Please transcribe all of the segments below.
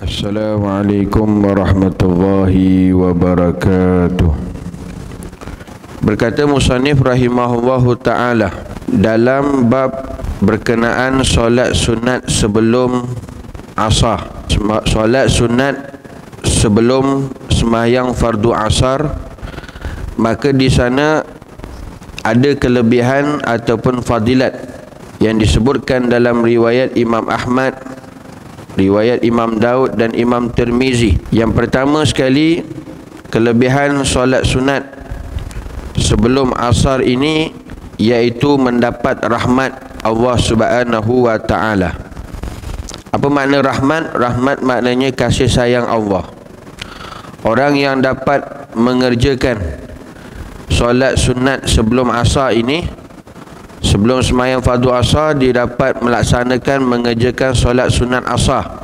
Assalamualaikum warahmatullahi wabarakatuh. Berkata musannif rahimahullahu ta'ala dalam bab berkenaan solat sunat sebelum asar, solat sunat sebelum sembahyang fardu asar, maka di sana ada kelebihan ataupun fadilat yang disebutkan dalam riwayat Imam Ahmad, riwayat Imam Daud dan Imam Tirmizi. Yang pertama sekali, kelebihan solat sunat sebelum asar ini iaitu mendapat rahmat Allah Subhanahu wa ta'ala. Apa makna rahmat? Rahmat maknanya kasih sayang Allah. Orang yang dapat mengerjakan solat sunat sebelum asar ini, sebelum sembahyang fardu asar, dia dapat melaksanakan mengerjakan solat sunat asar.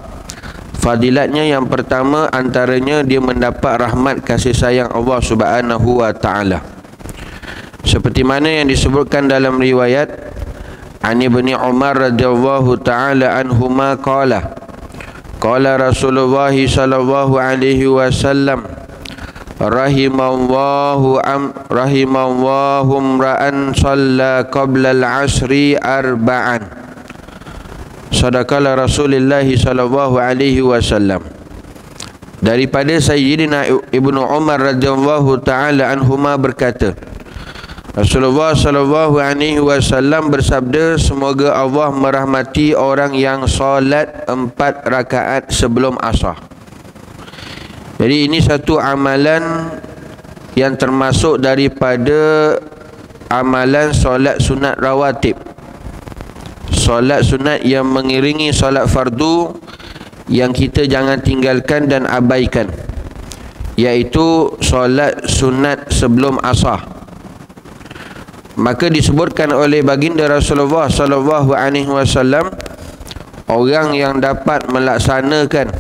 Fadilatnya yang pertama antaranya dia mendapat rahmat kasih sayang Allah Subhanahu wa ta'ala. Seperti mana yang disebutkan dalam riwayat An Ibni Umar radhiyallahu ta'ala anhuma qala Rasulullah sallallahu alaihi wasallam rahimallahu imra'an shalla qabla al-'asri arba'an. Sadaqala Rasulullah sallallahu alaihi wasallam. Daripada Sayyidina Ibnu Umar radhiyallahu ta'ala anhuma berkata, Rasulullah sallallahu alaihi wasallam bersabda, semoga Allah merahmati orang yang solat 4 rakaat sebelum asar. Jadi ini satu amalan yang termasuk daripada amalan solat sunat rawatib, solat sunat yang mengiringi solat fardu yang kita jangan tinggalkan dan abaikan, iaitu solat sunat sebelum asar. Maka disebutkan oleh baginda Rasulullah sallallahu alaihi wasallam, orang yang dapat melaksanakan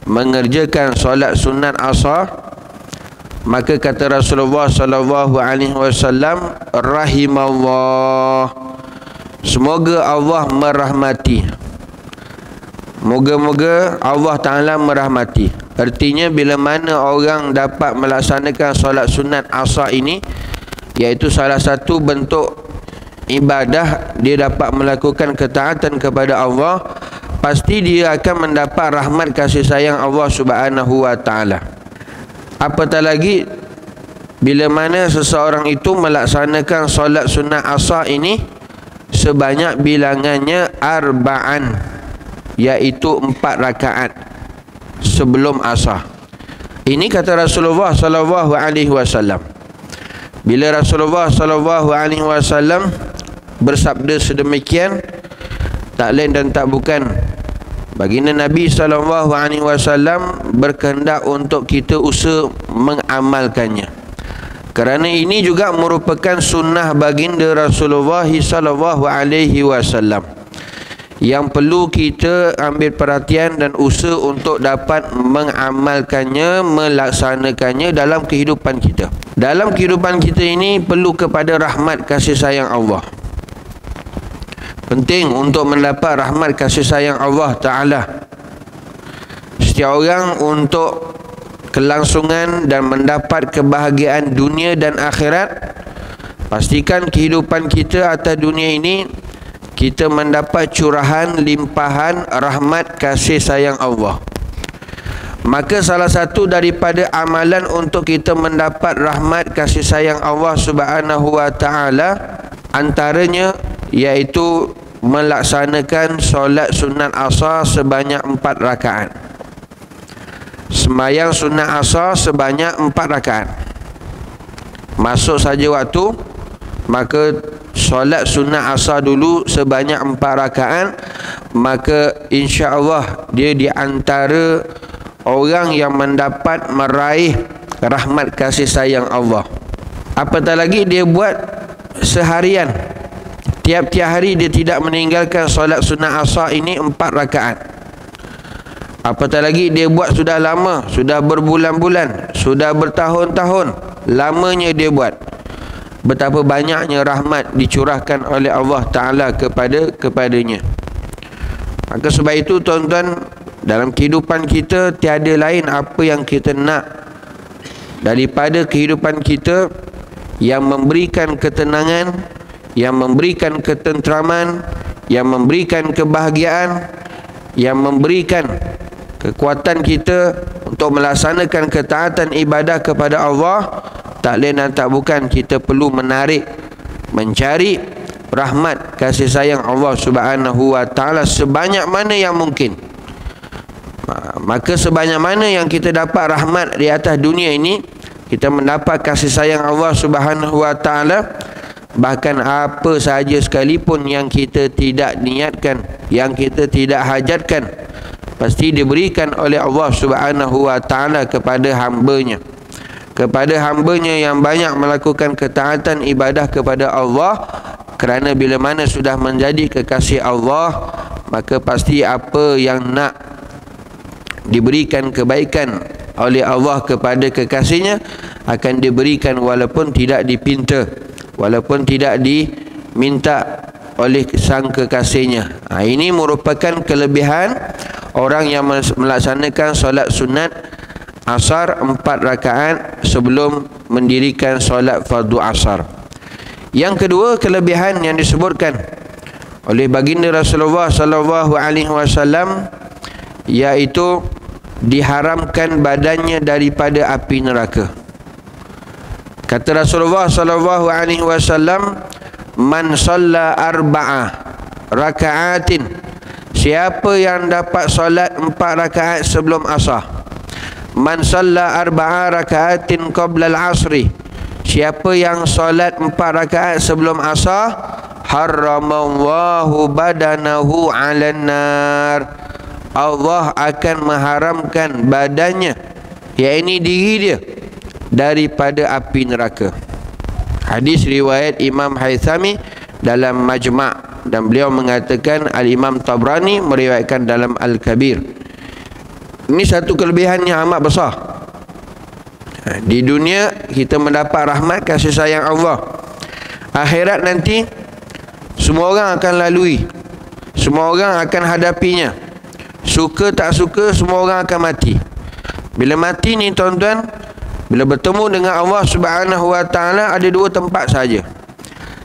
mengerjakan solat sunat asar, maka kata Rasulullah sallallahu alaihi wasallam, rahimallah, semoga Allah merahmati. Moga-moga Allah Ta'ala merahmati. Artinya bila mana orang dapat melaksanakan solat sunat asar ini, iaitu salah satu bentuk ibadah, dia dapat melakukan ketaatan kepada Allah, pasti dia akan mendapat rahmat kasih sayang Allah Subhanahu wa ta'ala. Apatah lagi bila mana seseorang itu melaksanakan solat sunat asar ini sebanyak bilangannya arba'an, iaitu 4 rakaat sebelum asar. Ini kata Rasulullah sallallahu alaihi wasallam. Bila Rasulullah sallallahu alaihi wasallam bersabda sedemikian, tak lain dan tak bukan, baginda Nabi sallallahu alaihi wasallam berkehendak untuk kita usaha mengamalkannya. Kerana ini juga merupakan sunnah baginda Rasulullah sallallahu alaihi wasallam yang perlu kita ambil perhatian dan usaha untuk dapat mengamalkannya, melaksanakannya dalam kehidupan kita. Dalam kehidupan kita ini perlu kepada rahmat kasih sayang Allah. Penting untuk mendapat rahmat kasih sayang Allah Ta'ala. Setiap orang untuk kelangsungan dan mendapat kebahagiaan dunia dan akhirat, pastikan kehidupan kita atas dunia ini kita mendapat curahan limpahan rahmat kasih sayang Allah. Maka salah satu daripada amalan untuk kita mendapat rahmat kasih sayang Allah Subhanahu wa ta'ala antaranya iaitu melaksanakan solat sunat asar sebanyak 4 rakaat. Sembahyang sunat asar sebanyak 4 rakaat. Masuk saja waktu, maka solat sunat asar dulu sebanyak 4 rakaat, maka insya-Allah dia di antara orang yang mendapat meraih rahmat kasih sayang Allah. Apatah lagi dia buat seharian, tiap-tiap hari dia tidak meninggalkan solat sunat asar ini 4 rakaat. Apatah lagi dia buat sudah lama, sudah berbulan-bulan, sudah bertahun-tahun lamanya dia buat. Betapa banyaknya rahmat dicurahkan oleh Allah Ta'ala kepadanya. Maka sebab itu tuan-tuan, dalam kehidupan kita tiada lain apa yang kita nak daripada kehidupan kita yang memberikan ketenangan, yang memberikan ketenteraman, yang memberikan kebahagiaan, yang memberikan kekuatan kita untuk melaksanakan ketaatan ibadah kepada Allah. Tak lain dan tak bukan kita perlu mencari rahmat kasih sayang Allah Subhanahu wa taala sebanyak mana yang mungkin. Maka sebanyak mana yang kita dapat rahmat di atas dunia ini, kita mendapat kasih sayang Allah Subhanahu wa taala, bahkan apa sahaja sekalipun yang kita tidak niatkan, yang kita tidak hajatkan, pasti diberikan oleh Allah Subhanahu wa taala kepada hamba-Nya. Kepada hamba-Nya yang banyak melakukan ketaatan ibadah kepada Allah, kerana bila mana sudah menjadi kekasih Allah, maka pasti apa yang nak diberikan kebaikan oleh Allah kepada kekasihnya akan diberikan walaupun tidak dipinta, walaupun tidak diminta oleh sang kekasihnya. Ini merupakan kelebihan orang yang melaksanakan solat sunat asar 4 rakaat sebelum mendirikan solat fardu asar. Yang kedua, kelebihan yang disebutkan oleh baginda Rasulullah sallallahu alaihi wasallam, iaitu diharamkan badannya daripada api neraka. Kata Rasulullah sallallahu alaihi wasallam, man shalla arba'ah raka'atin, siapa yang dapat solat 4 rakaat sebelum asar. Man shalla arba'a raka'atin qabla al-asri, siapa yang solat 4 rakaat sebelum asar, haramallahu badanahu 'alan nar, Allah akan mengharamkan badannya, yakni diri dia, daripada api neraka. Hadis riwayat Imam Haythami dalam Majma', dan beliau mengatakan Al-Imam Tabrani meriwayatkan dalam Al-Kabir. Ini satu kelebihan yang amat besar. Di dunia kita mendapat rahmat kasih sayang Allah. Akhirat nanti semua orang akan lalui, semua orang akan hadapinya. Suka tak suka, semua orang akan mati. Bila mati ni tuan-tuan, bila bertemu dengan Allah Subhanahu wa taala, ada 2 tempat saja.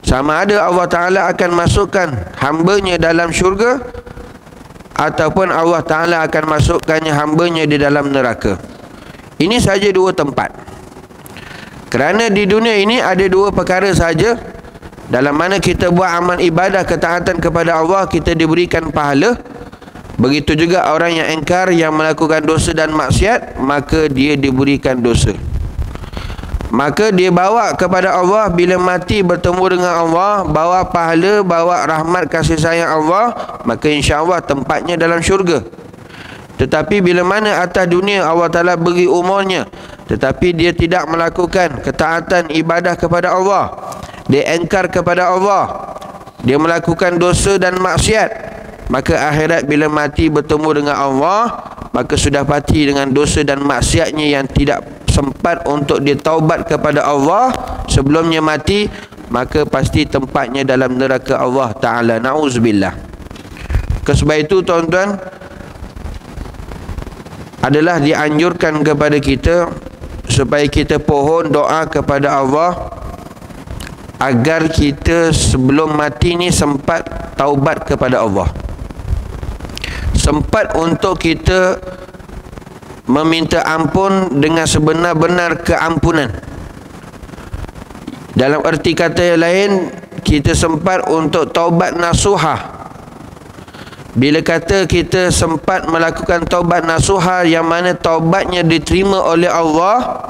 Sama ada Allah Taala akan masukkan hamba-Nya dalam syurga, ataupun Allah Ta'ala akan masukkannya hamba-Nya di dalam neraka. Ini saja 2 tempat. Kerana di dunia ini ada 2 perkara saja, dalam mana kita buat amal ibadah ketaatan kepada Allah, kita diberikan pahala. Begitu juga orang yang engkar, yang melakukan dosa dan maksiat, maka dia diberikan dosa. Maka dia bawa kepada Allah, bila mati bertemu dengan Allah, bawa pahala, bawa rahmat kasih sayang Allah, maka insya-Allah tempatnya dalam syurga. Tetapi bila mana atas dunia Allah Ta'ala beri umurnya, tetapi dia tidak melakukan ketaatan ibadah kepada Allah, dia engkar kepada Allah, dia melakukan dosa dan maksiat, maka akhirat bila mati bertemu dengan Allah, maka sudah pasti dengan dosa dan maksiatnya yang tidak sempat untuk dia taubat kepada Allah sebelumnya mati, maka pasti tempatnya dalam neraka Allah Ta'ala. Na'udzubillah. Sebab itu tuan-tuan, adalah dianjurkan kepada kita supaya kita pohon doa kepada Allah agar kita sebelum mati ni sempat taubat kepada Allah, sempat untuk kita meminta ampun dengan sebenar-benar keampunan. Dalam erti kata yang lain, kita sempat untuk taubat nasuhah. Bila kata kita sempat melakukan taubat nasuhah, yang mana taubatnya diterima oleh Allah,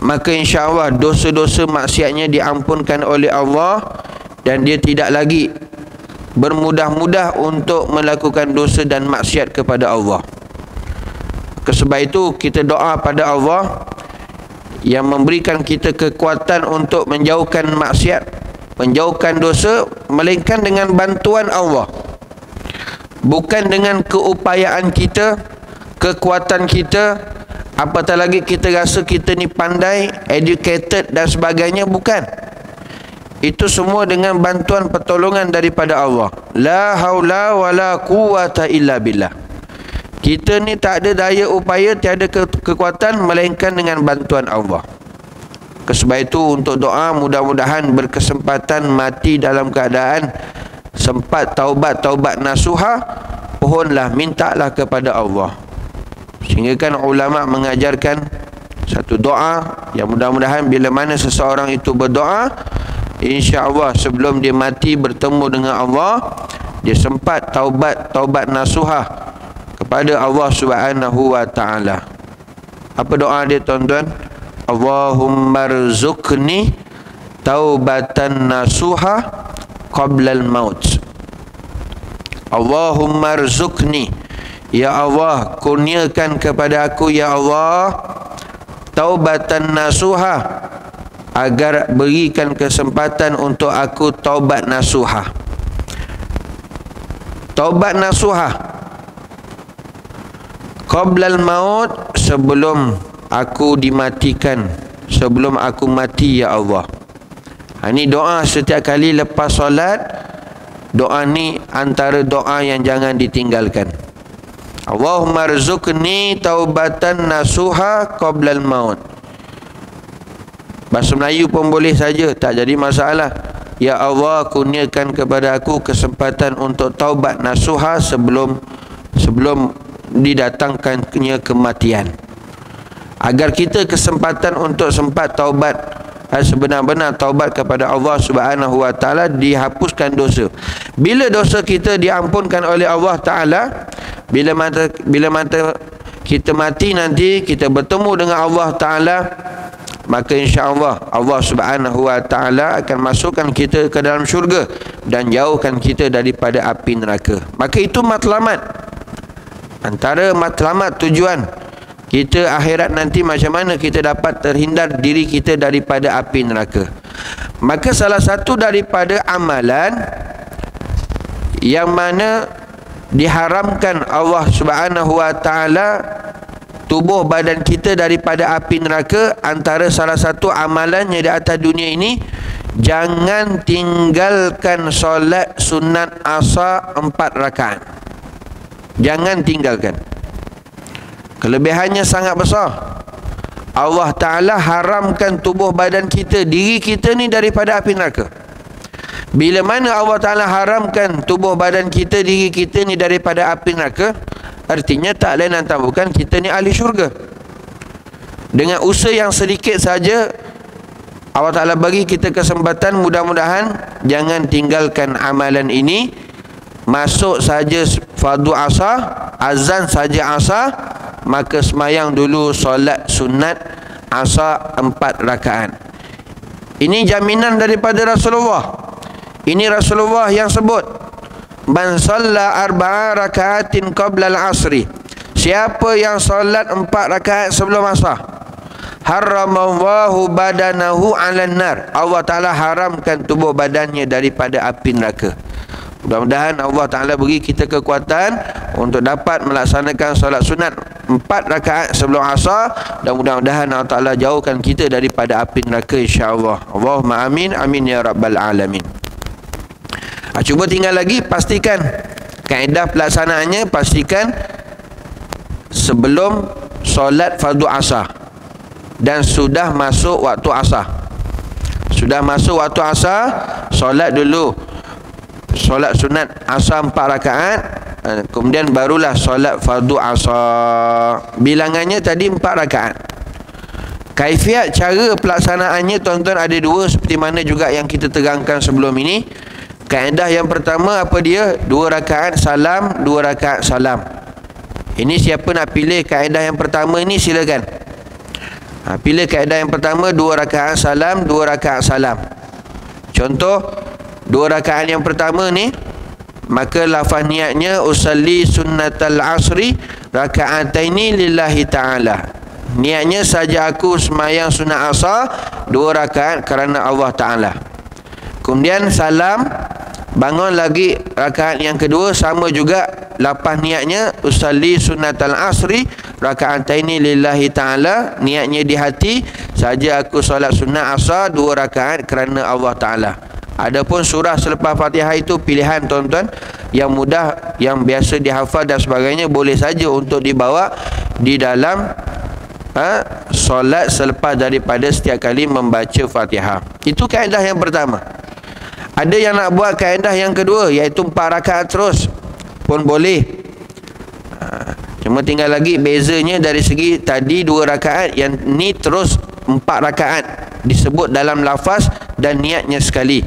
maka insya-Allah dosa-dosa maksiatnya diampunkan oleh Allah, dan dia tidak lagi bermudah-mudah untuk melakukan dosa dan maksiat kepada Allah. Sebab itu kita doa pada Allah yang memberikan kita kekuatan untuk menjauhkan maksiat, menjauhkan dosa, melainkan dengan bantuan Allah, bukan dengan keupayaan kita, kekuatan kita, apatah lagi kita rasa kita ni pandai, educated dan sebagainya. Bukan. Itu semua dengan bantuan pertolongan daripada Allah. La haula wala quwata illa billah. Kita ni tak ada daya upaya, tiada kekuatan melainkan dengan bantuan Allah. Sebab itu untuk doa, mudah-mudahan berkesempatan mati dalam keadaan sempat taubat nasuha, pohonlah, mintalah kepada Allah. Sehingga kan ulama mengajarkan satu doa yang mudah-mudahan bila mana seseorang itu berdoa, insya-Allah sebelum dia mati bertemu dengan Allah, dia sempat taubat nasuha kepada Allah Subhanahu wa taala. Apa doa dia, tuan-tuan? Allahumma rzuqni taubatan nasuha qablal maut. Allahumma rzuqni, ya Allah kurniakan kepada aku ya Allah taubatan nasuha, agar berikan kesempatan untuk aku taubat nasuha. Taubat nasuha qablal maut, sebelum aku dimatikan, sebelum aku mati ya Allah. Ini doa setiap kali lepas solat. Doa ni antara doa yang jangan ditinggalkan. Allahumma rzuqni taubatan nasuha qablal maut. Bahasa Melayu pun boleh saja, tak jadi masalah. Ya Allah kurniakan kepada aku kesempatan untuk taubat nasuha sebelum didatangkannya kematian. Agar kita kesempatan untuk sempat taubat, sebenar-benar taubat kepada Allah Subhanahu wa taala, dihapuskan dosa. Bila dosa kita diampunkan oleh Allah taala, bila mata kita mati nanti, kita bertemu dengan Allah taala, maka insya-Allah Allah Subhanahu wa taala akan masukkan kita ke dalam syurga dan jauhkan kita daripada api neraka. Maka itu matlamat, antara matlamat tujuan kita akhirat nanti, macam mana kita dapat terhindar diri kita daripada api neraka. Maka salah satu daripada amalan yang mana diharamkan Allah Subhanahu wa taala tubuh badan kita daripada api neraka, antara salah satu amalannya di atas dunia ini, jangan tinggalkan solat sunat asar 4 rakaat. Jangan tinggalkan. Kelebihannya sangat besar. Allah Ta'ala haramkan tubuh badan kita, diri kita ni daripada api neraka. Bila mana Allah Ta'ala haramkan tubuh badan kita, diri kita ni daripada api neraka, artinya tak lain dan tak bukan kita ni ahli syurga. Dengan usaha yang sedikit saja Allah Ta'ala bagi kita kesempatan, mudah-mudahan jangan tinggalkan amalan ini. Masuk saja fardu asar, azan saja asar, maka semayang dulu solat sunat asar 4 rakaat. Ini jaminan daripada Rasulullah. Ini Rasulullah yang sebut, man shalla 4 rakaatin qabla al-asri, siapa yang solat 4 rakaat sebelum asar, haramallahu badanahu 'alan nar, Allah Ta'ala haramkan tubuh badannya daripada api neraka. Mudah-mudahan Allah Ta'ala beri kita kekuatan untuk dapat melaksanakan solat sunat 4 rakaat sebelum asar, dan mudah-mudahan Allah Ta'ala jauhkan kita daripada api neraka, insya-Allah. Allahumma amin, amin ya rabbal alamin. Cuba tinggal lagi, pastikan kaedah pelaksanaannya, pastikan sebelum solat fardu asar dan sudah masuk waktu asar. Sudah masuk waktu asar, solat dulu solat sunat asar 4 rakaat, kemudian barulah solat fardu asar. Bilangannya tadi 4 rakaat. Kaifiat cara pelaksanaannya, tuan-tuan, ada 2 seperti mana juga yang kita terangkan sebelum ini. Kaedah yang pertama apa dia? 2 rakaat salam, 2 rakaat salam. Ini siapa nak pilih kaedah yang pertama ini, silakan. Pilih kaedah yang pertama, 2 rakaat salam, 2 rakaat salam. Contoh 2 rakaat yang pertama ni, maka lafaz niatnya usalli sunnatal asri raka'ataini lillahi ta'ala. Niatnya saja aku semayang sunat asar 2 rakaat kerana Allah Ta'ala. Kemudian salam, bangun lagi rakaat yang kedua, sama juga lafaz niatnya usalli sunnatal asri raka'ataini lillahi ta'ala. Niatnya di hati, saja aku solat sunat asar 2 rakaat kerana Allah Ta'ala. Adapun surah selepas Fatihah itu pilihan tuan-tuan, yang mudah, yang biasa dihafal dan sebagainya, boleh saja untuk dibawa di dalam solat selepas daripada setiap kali membaca Fatihah. Itu kaedah yang pertama. Ada yang nak buat kaedah yang kedua, iaitu 4 rakaat terus pun boleh. Cuma tinggal lagi bezanya dari segi tadi 2 rakaat, yang ni terus 4 rakaat disebut dalam lafaz dan niatnya sekali.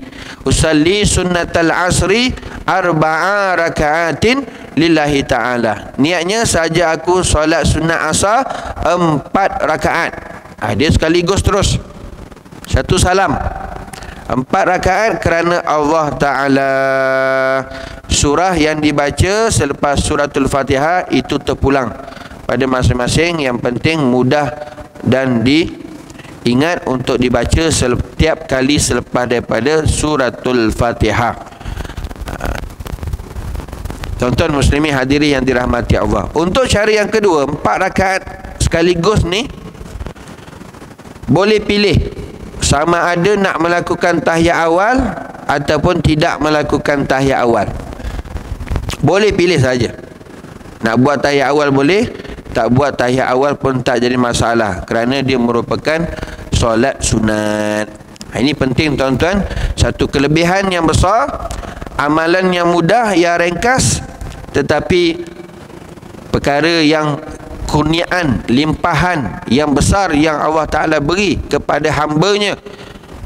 Usalli sunnatal asri arba'a rakaatin lillahi ta'ala. Niatnya saja aku solat sunat asar 4 rakaat. Dia sekaligus terus, satu salam 4 rakaat kerana Allah Ta'ala. Surah yang dibaca selepas suratul Fatihah itu terpulang pada masing-masing. Yang penting mudah dan diingat untuk dibaca setiap kali selepas daripada suratul Fatihah. Tuan-tuan muslimin hadirin yang dirahmati Allah, untuk cara yang kedua, 4 rakaat sekaligus ni boleh pilih sama ada nak melakukan tahiyat awal ataupun tidak melakukan tahiyat awal. Boleh pilih saja. Nak buat tahiyat awal boleh, tak buat tahiyat awal pun tak jadi masalah, kerana dia merupakan solat sunat. Ini penting tuan-tuan. Satu kelebihan yang besar, amalan yang mudah, yang ringkas, tetapi perkara yang kurniaan, limpahan yang besar yang Allah Ta'ala beri kepada hambanya,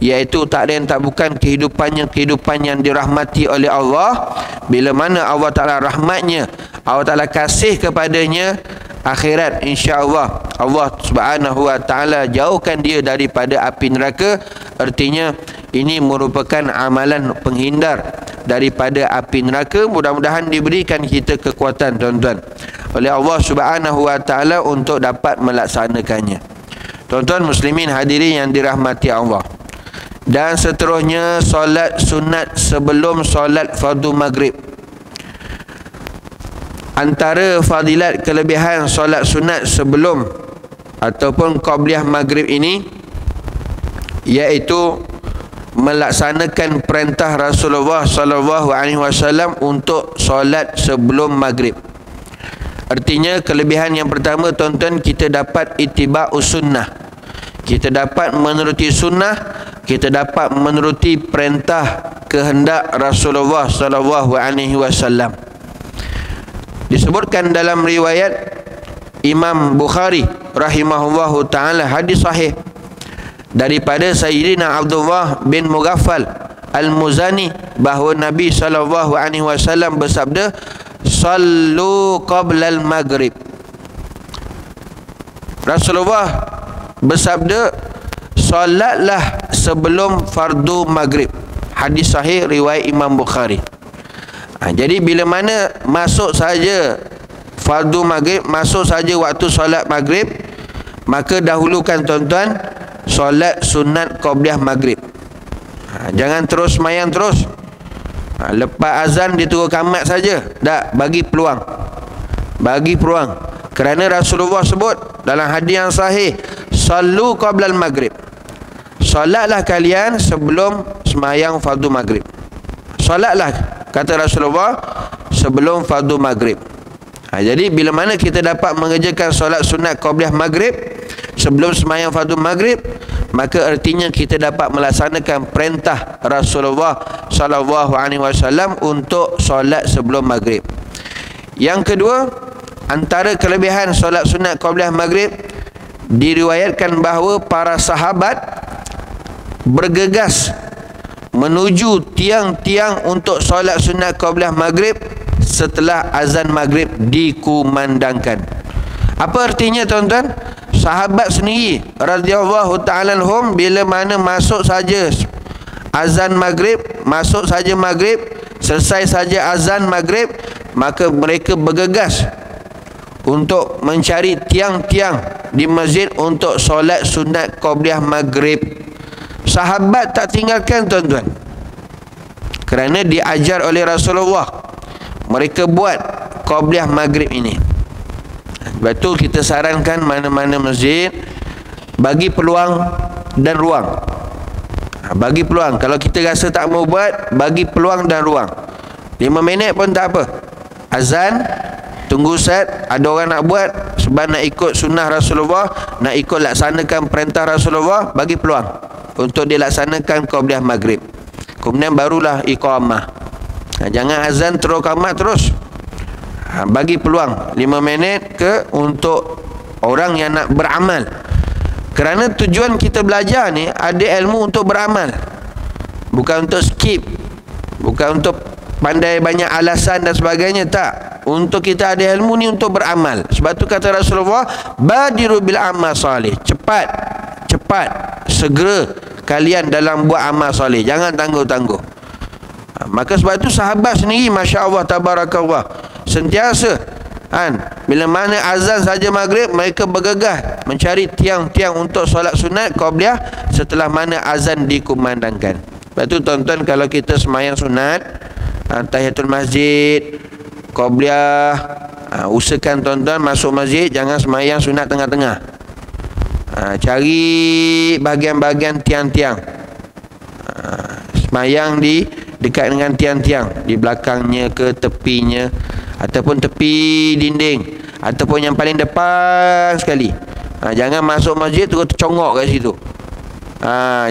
iaitu tak ada yang tak bukan kehidupan yang dirahmati oleh Allah. Bila mana Allah Ta'ala rahmatnya, Allah Ta'ala kasih kepadanya, akhirat insya-Allah Allah Subhanahu wa Ta'ala jauhkan dia daripada api neraka. Artinya ini merupakan amalan penghindar daripada api neraka. Mudah-mudahan diberikan kita kekuatan tuan-tuan oleh Allah Subhanahu wa Ta'ala untuk dapat melaksanakannya. Tuan-tuan muslimin hadirin yang dirahmati Allah. Dan seterusnya, solat sunat sebelum solat fardu maghrib. Antara fadilat kelebihan solat sunat sebelum ataupun qabliyah maghrib ini, iaitu melaksanakan perintah Rasulullah SAW untuk solat sebelum maghrib. Artinya kelebihan yang pertama tuan-tuan, kita dapat ittiba'us sunnah, kita dapat menuruti sunnah, kita dapat menuruti perintah kehendak Rasulullah SAW. Disebutkan dalam riwayat Imam Bukhari rahimahullahu ta'ala, hadis sahih daripada Sayyidina Abdullah bin Mughaffal Al-Muzani, bahawa Nabi SAW bersabda, sallu qabla al-maghrib. Rasulullah bersabda, solatlah sebelum fardu maghrib. Hadis sahih riwayat Imam Bukhari. Jadi bila mana masuk saja fardu maghrib, masuk saja waktu solat maghrib, maka dahulukan tuan-tuan solat sunat qabliyah maghrib. Jangan terus mayang terus. Lepas azan dia turun kamat saja. Tak, bagi peluang. Bagi peluang. Kerana Rasulullah sebut dalam hadis yang sahih, sallu qabla al-maghrib. Solatlah kalian sebelum semayang fardu maghrib. Solatlah, kata Rasulullah, sebelum fardu maghrib. Jadi bila mana kita dapat mengerjakan solat sunat qabliyah maghrib sebelum semayang fardu maghrib, maka artinya kita dapat melaksanakan perintah Rasulullah SAW untuk solat sebelum maghrib. Yang kedua, antara kelebihan solat sunat qabliyah maghrib, diriwayatkan bahawa para sahabat bergegas menuju tiang-tiang untuk solat sunat qabliyah maghrib setelah azan maghrib dikumandangkan. Apa artinya tuan-tuan? Sahabat sendiri radhiyallahu ta'ala anhum, bila mana masuk saja azan maghrib, masuk saja maghrib, selesai saja azan maghrib, maka mereka bergegas untuk mencari tiang-tiang di masjid untuk solat sunat qabliyah maghrib. Sahabat tak tinggalkan tuan-tuan, kerana diajar oleh Rasulullah, mereka buat qabliyah maghrib ini. Sebab tu kita sarankan mana-mana masjid bagi peluang dan ruang. Bagi peluang. Kalau kita rasa tak mau buat, bagi peluang dan ruang. 5 minit pun tak apa. Azan, tunggu set, ada orang nak buat sebab nak ikut sunnah Rasulullah, nak ikut laksanakan perintah Rasulullah, bagi peluang untuk dilaksanakan qabliyah maghrib. Kemudian barulah iqamah. Jangan azan terus qamat terus. Bagi peluang 5 minit ke untuk orang yang nak beramal. Kerana tujuan kita belajar ni ada ilmu untuk beramal, bukan untuk skip, bukan untuk pandai banyak alasan dan sebagainya. Tak, untuk kita ada ilmu ni untuk beramal. Sebab tu kata Rasulullah, badiru bil amal salih. Cepat segera kalian dalam buat amal soleh, jangan tangguh-tangguh. Maka sebab tu sahabat sendiri, Masya Allah tabarakallah, sentiasa bila mana azan saja maghrib, mereka bergegas mencari tiang-tiang untuk solat sunat qabliyah setelah mana azan dikumandangkan. Sebab tu tuan-tuan, kalau kita semayang sunat, tahiyatul masjid, qabliyah, usahakan tuan-tuan masuk masjid jangan semayang sunat tengah-tengah. Cari bahagian-bahagian tiang-tiang, semayang di dekat dengan tiang-tiang, di belakangnya ke tepinya, ataupun tepi dinding, ataupun yang paling depan sekali. Jangan masuk masjid terus tercongok kat situ.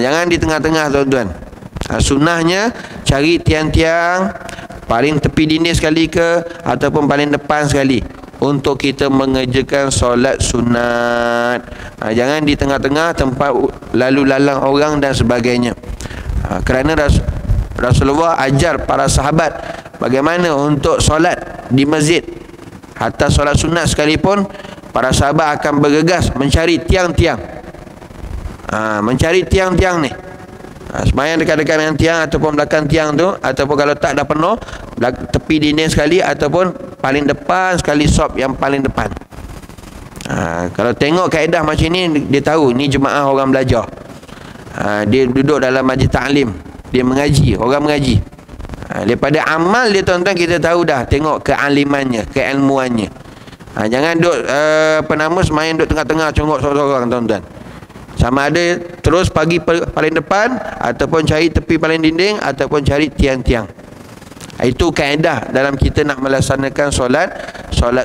Jangan di tengah-tengah tuan-tuan. Sunnahnya cari tiang-tiang paling tepi dinding sekali ke, ataupun paling depan sekali, untuk kita mengerjakan solat sunat. Jangan di tengah-tengah tempat lalu lalang orang dan sebagainya. Kerana Rasulullah ajar para sahabat bagaimana untuk solat di masjid. Hatta solat sunat sekalipun, para sahabat akan bergegas mencari tiang-tiang. Mencari tiang-tiang ni. Semayang dekat-dekat dengan tiang ataupun belakang tiang tu, ataupun kalau tak dah penuh, tepi dinding sekali, ataupun paling depan sekali, sop yang paling depan. Kalau tengok kaedah macam ni, dia tahu ni jemaah orang belajar. Dia duduk dalam majlis ta'lim, dia mengaji, orang mengaji. Daripada amal dia tuan-tuan, kita tahu dah, tengok kealimannya, keilmuannya. Jangan duduk semayang duduk tengah-tengah congok seorang-seorang tuan-tuan. Sama ada terus pagi paling depan, ataupun cari tepi paling dinding, ataupun cari tiang-tiang. Itu kaedah dalam kita nak melaksanakan solat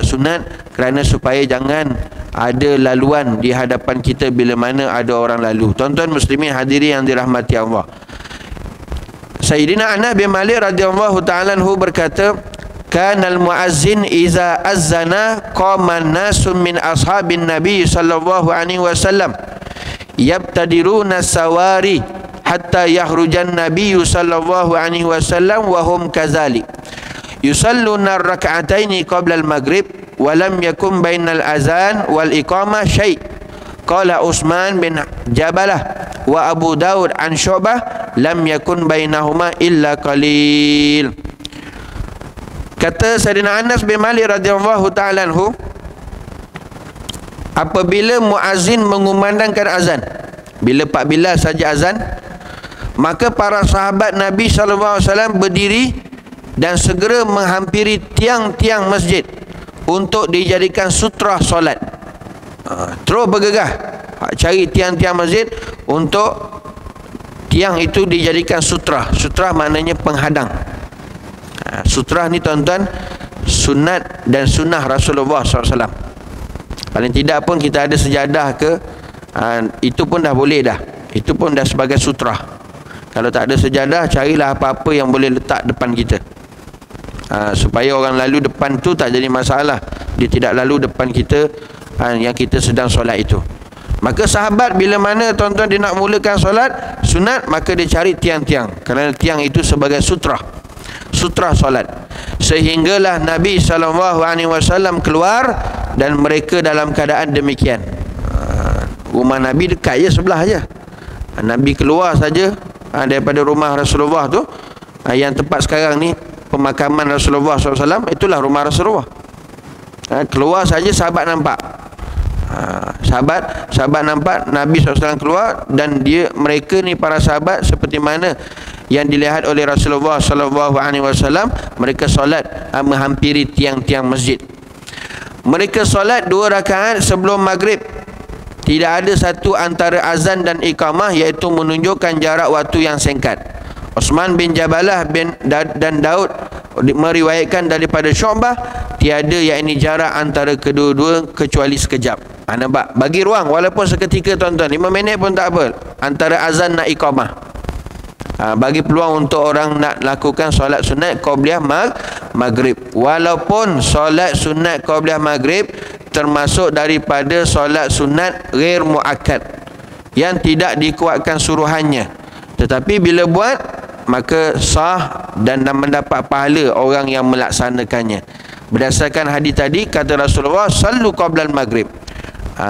sunat, kerana supaya jangan ada laluan di hadapan kita bila mana ada orang lalu. Tuan-tuan muslimin hadirin yang dirahmati Allah, Sayyidina Anas bin Malik radhiyallahu ta'ala anhu berkata, kanal muazzin iza azzana qaman nasun min ashabin nabi sallallahu alaihi wasallam yabtadiruna sawari hatta yahrujan nabiyyu sallallahu alaihi wasallam wa hum kazalik yusalluna rak'ataini qabla al-maghrib wa lam yakun bainal azan wal iqamah syai'. Qala Utsman bin Jabalah wa Abu Daud an Syu'bah lam yakun bainahuma illa qalil. Kata Sayyidina Anas bin Malik radhiyallahu ta'ala anhu, apabila muazzin mengumandangkan azan, bila Pak Bilal saja azan, maka para sahabat Nabi SAW berdiri dan segera menghampiri tiang-tiang masjid untuk dijadikan sutra solat. Terus bergegas cari tiang-tiang masjid untuk tiang itu dijadikan sutra. Sutra maknanya penghadang. Sutra ni tuan-tuan sunat dan sunnah Rasulullah SAW. Paling tidak pun kita ada sejadah ke, itu pun dah boleh dah. Itu pun dah sebagai sutra. Kalau tak ada sejadah, carilah apa-apa yang boleh letak depan kita, supaya orang lalu depan tu tak jadi masalah. Dia tidak lalu depan kita yang kita sedang solat itu. Maka sahabat bila mana tuan-tuan dia nak mulakan solat sunat, maka dia cari tiang-tiang, kerana tiang itu sebagai sutra solat. Sehinggalah Nabi SAW keluar dan mereka dalam keadaan demikian. Rumah Nabi dekat je, sebelah je. Nabi keluar saja daripada rumah Rasulullah tu, yang tempat sekarang ni pemakaman Rasulullah SAW, itulah rumah Rasulullah. Keluar saja sahabat nampak. Sahabat nampak Nabi SAW keluar, dan mereka ni para sahabat seperti mana yang dilihat oleh Rasulullah SAW, mereka solat menghampiri tiang-tiang masjid. Mereka solat 2 rakaat sebelum maghrib. Tidak ada satu antara azan dan iqamah, iaitu menunjukkan jarak waktu yang singkat. Osman bin Jabalah dan Daud meriwayatkan daripada Syu'bah, tiada yakni jarak antara kedua-dua kecuali sekejap. Nampak? Bagi ruang walaupun seketika tuan-tuan, 5 minit pun tak apa, antara azan nak iqamah. Bagi peluang untuk orang nak lakukan solat sunat qabliyah maghrib. Walaupun solat sunat qabliyah maghrib termasuk daripada solat sunat ghair muakkad, yang tidak dikuatkan suruhannya, tetapi bila buat maka sah dan mendapat pahala orang yang melaksanakannya. Berdasarkan hadis tadi, kata Rasulullah, sallu qablal maghrib,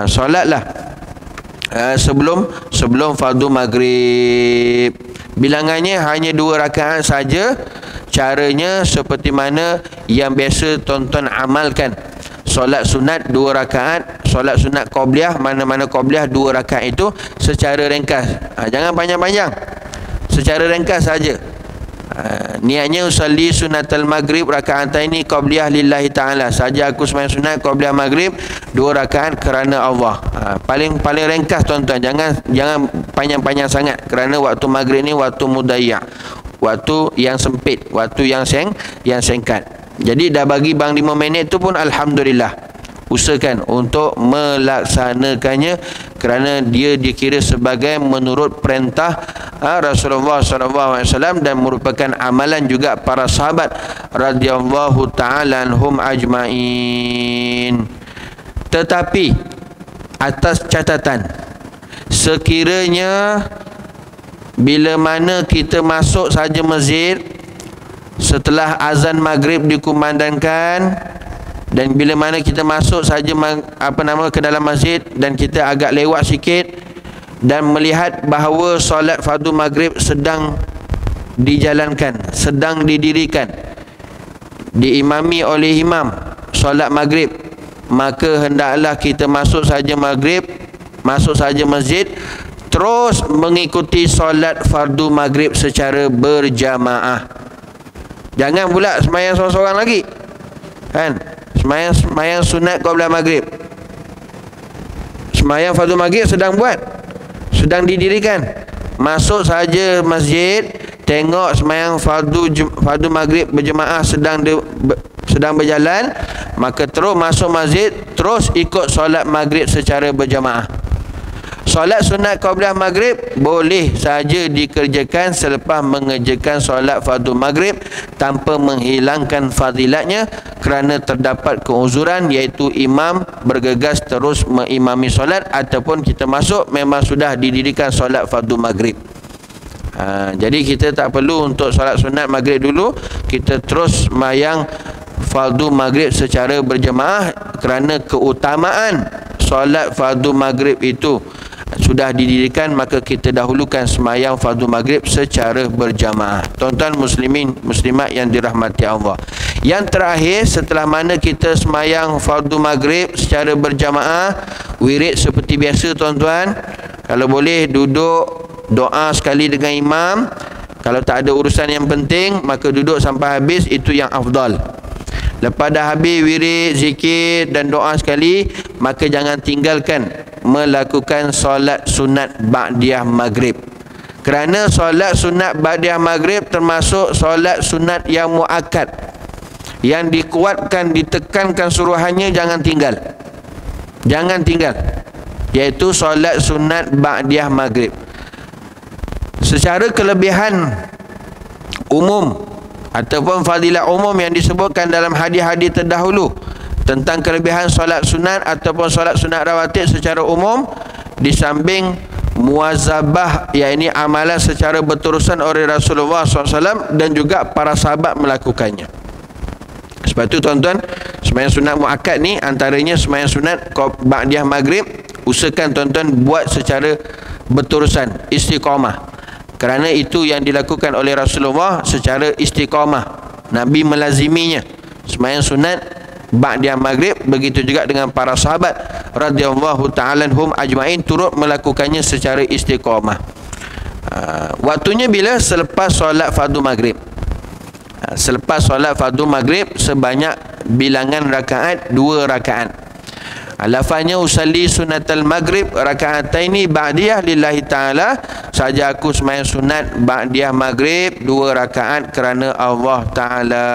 solatlah sebelum fardu maghrib. Bilangannya hanya 2 rakaat saja. Caranya seperti mana yang biasa tuan-tuan amalkan. Solat sunat 2 rakaat, solat sunat qabliyah, mana-mana qabliyah 2 rakaat itu secara ringkas. Jangan panjang-panjang, secara ringkas saja. Niatnya usalli sunatal maghrib raka'ataini qabliyah lillahi ta'ala. Saja aku sembahyang sunat qabliyah maghrib 2 rakaat kerana Allah. Paling ringkas tuan-tuan, jangan panjang-panjang sangat, kerana waktu maghrib ni waktu mudayya', waktu yang sempit, waktu yang singkat. Jadi dah bagi bang 5 minit tu pun alhamdulillah. Usahakan untuk melaksanakannya, kerana dia dikira sebagai menurut perintah Rasulullah SAW dan merupakan amalan juga para sahabat radhiyallahu ta'ala anhum ajma'in. Tetapi atas catatan, sekiranya bila mana kita masuk saja masjid setelah azan maghrib dikumandangkan, dan bila mana kita masuk saja ke dalam masjid dan kita agak lewat sikit dan melihat bahawa solat fardu maghrib sedang dijalankan, sedang didirikan, diimami oleh imam solat maghrib, maka hendaklah kita masuk saja masjid, terus mengikuti solat fardu maghrib secara berjamaah. Jangan pula sembahyang seorang-seorang lagi, kan? Sembahyang sunat qabliyah maghrib, sembahyang fardu maghrib sedang sedang didirikan, masuk saja masjid, tengok sembahyang fardu maghrib berjemaah sedang berjalan, maka terus masuk masjid, terus ikut solat maghrib secara berjamaah. Solat sunat qabliyah maghrib boleh saja dikerjakan selepas mengerjakan solat fardu maghrib tanpa menghilangkan fadilatnya, kerana terdapat keuzuran, iaitu imam bergegas terus mengimami solat, ataupun kita masuk memang sudah didirikan solat fardu maghrib. Jadi kita tak perlu untuk solat sunat maghrib dulu, kita terus sembahyang fardu maghrib secara berjemaah, kerana keutamaan solat fardu maghrib itu sudah didirikan, maka kita dahulukan sembahyang fardu maghrib secara berjamaah. Tuan-tuan muslimin muslimat yang dirahmati Allah, yang terakhir setelah mana kita sembahyang fardu maghrib secara berjamaah, wirid seperti biasa tuan-tuan. Kalau boleh duduk doa sekali dengan imam. Kalau tak ada urusan yang penting, maka duduk sampai habis, itu yang afdal. Lepas dah habis wirid, zikir dan doa sekali, maka jangan tinggalkan melakukan solat sunat ba'diyah maghrib, kerana solat sunat ba'diyah maghrib termasuk solat sunat yang muakkad, yang dikuatkan, ditekankan suruhannya, jangan tinggal, iaitu solat sunat ba'diyah maghrib. Secara kelebihan umum ataupun fadilah umum yang disebutkan dalam hadis-hadis terdahulu tentang kelebihan solat sunat ataupun solat sunat rawatib secara umum, di samping muazabah, iaitu amalan secara berterusan oleh Rasulullah SAW dan juga para sahabat melakukannya. Sebab itu tuan-tuan, sembahyang sunat muakkad ni antaranya sembahyang sunat ba'diyah maghrib, usahakan tuan-tuan buat secara berterusan, istiqamah, kerana itu yang dilakukan oleh Rasulullah secara istiqamah. Nabi melaziminya sembahyang sunat ba'diyah maghrib, begitu juga dengan para sahabat radhiyallahu ta'ala anhum ajma'in turut melakukannya secara istiqamah. Waktunya bila? Selepas solat fardu maghrib. Selepas solat fardu maghrib sebanyak bilangan rakaat 2 rakaat. Lafaznya usalli sunatal maghrib raka'ataini ba'diyah lillahi ta'ala, saja aku sembahyang sunat ba'diyah maghrib 2 rakaat kerana Allah Ta'ala.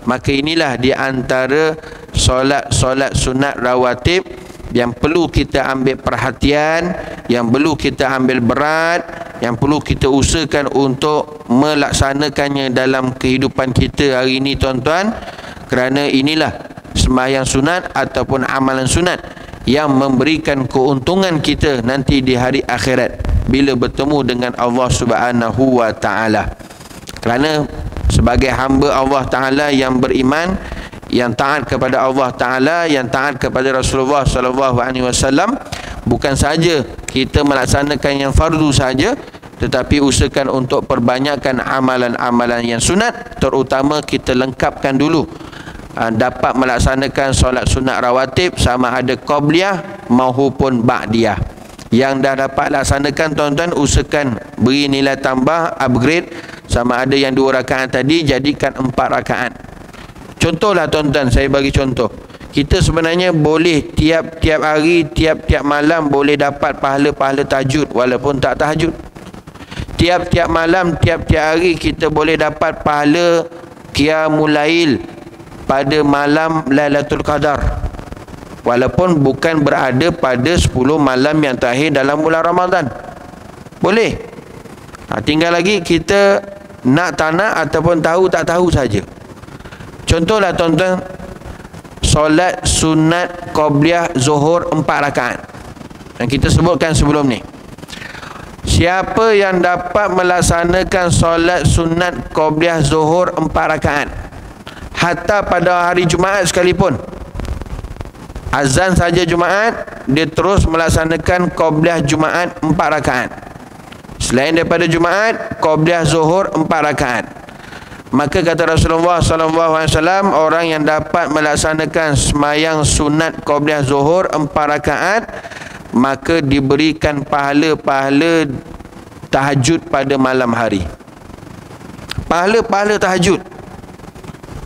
Maka inilah di antara solat sunat rawatib yang perlu kita ambil perhatian, yang perlu kita ambil berat, yang perlu kita usahakan untuk melaksanakannya dalam kehidupan kita hari ini, tuan-tuan. Kerana inilah sembahyang sunat ataupun amalan sunat yang memberikan keuntungan kita nanti di hari akhirat bila bertemu dengan Allah Subhanahu wa Ta'ala. Kerana sebagai hamba Allah Ta'ala yang beriman, yang taat kepada Allah Ta'ala, yang taat kepada Rasulullah SAW, bukan saja kita melaksanakan yang fardu saja, tetapi usahakan untuk perbanyakkan amalan-amalan yang sunat, terutama kita lengkapkan dulu dapat melaksanakan solat sunat rawatib sama ada qabliyah maupun ba'diyah. Yang dah dapat laksanakan, tuan-tuan, usahakan beri nilai tambah, upgrade, sama ada yang 2 rakaat tadi jadikan 4 rakaat. Contohlah, tuan-tuan, saya bagi contoh. Kita sebenarnya boleh tiap-tiap hari, tiap-tiap malam boleh dapat pahala-pahala tahajud walaupun tak tahajud. Tiap-tiap malam, tiap-tiap hari kita boleh dapat pahala qiyamul lail pada malam Lailatul Qadar walaupun bukan berada pada 10 malam yang terakhir dalam bulan Ramadan. Boleh. Tinggal lagi kita nak tak nak ataupun tahu tak tahu saja. Contohlah, tuan-tuan, solat sunat qabliyah zuhur 4 rakaat yang kita sebutkan sebelum ni. Siapa yang dapat melaksanakan solat sunat qabliyah zuhur 4 rakaat hatta pada hari Jumaat sekalipun, azan saja Jumaat, dia terus melaksanakan qabliyah Jumaat 4 rakaat. Selain daripada Jumaat, qabliyah zuhur 4 rakaat. Maka kata Rasulullah SAW, orang yang dapat melaksanakan sembahyang sunat qabliyah zuhur 4 rakaat, maka diberikan pahala-pahala tahajud pada malam hari. Pahala-pahala tahajud.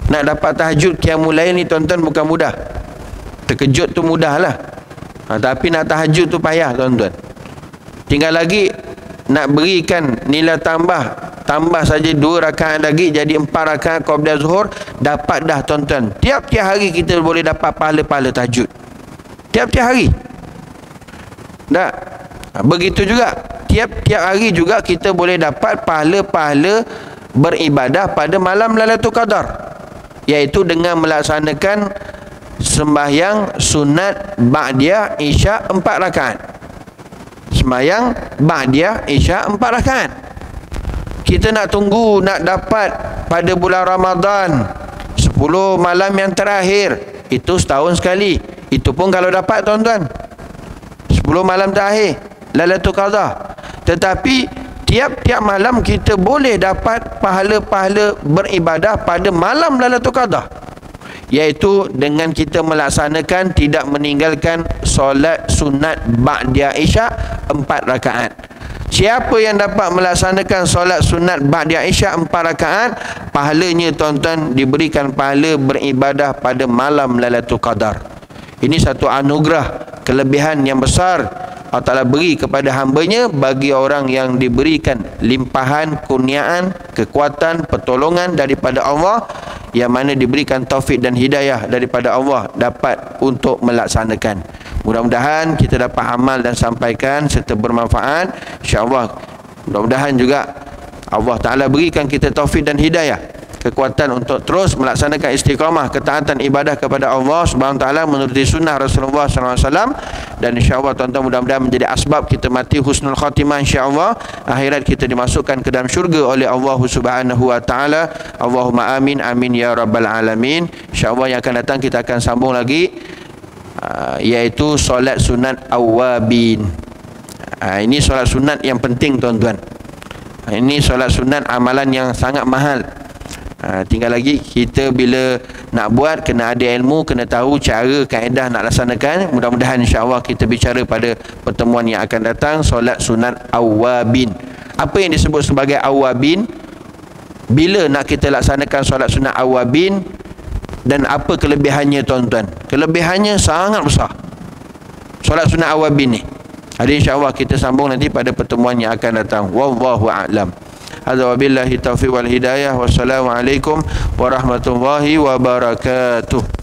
Nak dapat tahajud qiyamul lail ni, tuan-tuan, bukan mudah. Terkejut tu mudah lah, tapi nak tahajud tu payah, tuan-tuan. Tinggal lagi nak berikan nilai tambah saja 2 rakaat lagi jadi 4 rakaat qabliyah zuhur, dapat dah, tuan-tuan. Tiap-tiap hari kita boleh dapat pahala-pahala tahajud. Tiap-tiap hari. Tak? Begitu juga tiap-tiap hari juga kita boleh dapat pahala-pahala beribadah pada malam Lailatul Qadar, iaitu dengan melaksanakan sembahyang sunat ba'diyah isya 4 rakaat. Sembahyang ba'diyah isya 4 rakaat. Kita nak tunggu nak dapat pada bulan Ramadan 10 malam yang terakhir, itu setahun sekali. Itu pun kalau dapat, tuan-tuan, 10 malam terakhir Lailatul Qadar. Tetapi tiap-tiap malam kita boleh dapat pahala-pahala beribadah pada malam Lailatul Qadar, iaitu dengan kita melaksanakan tidak meninggalkan solat sunat ba'diyah isya 4 rakaat. Siapa yang dapat melaksanakan solat sunat ba'diyah isya 4 rakaat, pahalanya, tuan-tuan, diberikan pahala beribadah pada malam Lailatul Qadar. Ini satu anugerah, kelebihan yang besar Allah Ta'ala beri kepada hambanya bagi orang yang diberikan limpahan kurniaan, kekuatan, pertolongan daripada Allah, yang mana diberikan taufik dan hidayah daripada Allah dapat untuk melaksanakan. Mudah-mudahan kita dapat amal dan sampaikan serta bermanfaat, insya-Allah. Mudah-mudahan juga Allah Ta'ala berikan kita taufik dan hidayah, kekuatan untuk terus melaksanakan istiqamah ketaatan ibadah kepada Allah Subhanahu Wa Ta'ala menuruti sunnah Rasulullah SAW. Dan insya-Allah, tuan-tuan, mudah-mudahan menjadi asbab kita mati husnul khatimah, insya-Allah. Akhirat kita dimasukkan ke dalam syurga oleh Allah Subhanahu Wa Ta'ala. Allahumma amin, amin ya rabbal alamin. Insya-Allah yang akan datang kita akan sambung lagi, iaitu solat sunat awabin. Ini solat sunat yang penting, tuan-tuan. Ini solat sunat amalan yang sangat mahal. Tinggal lagi kita bila nak buat kena ada ilmu, kena tahu cara kaedah nak laksanakan. Mudah-mudahan insya-Allah kita bicara pada pertemuan yang akan datang solat sunat awabin. Apa yang disebut sebagai awabin? Bila nak kita laksanakan solat sunat awabin? dan apa kelebihannya tuan-tuan? Kelebihannya sangat besar solat sunat awabin ni. Ada insya-Allah kita sambung nanti pada pertemuan yang akan datang. Wallahu a'lam. Hadza wabillahi taufiq wal hidayah. Wassalamualaikum warahmatullahi wabarakatuh.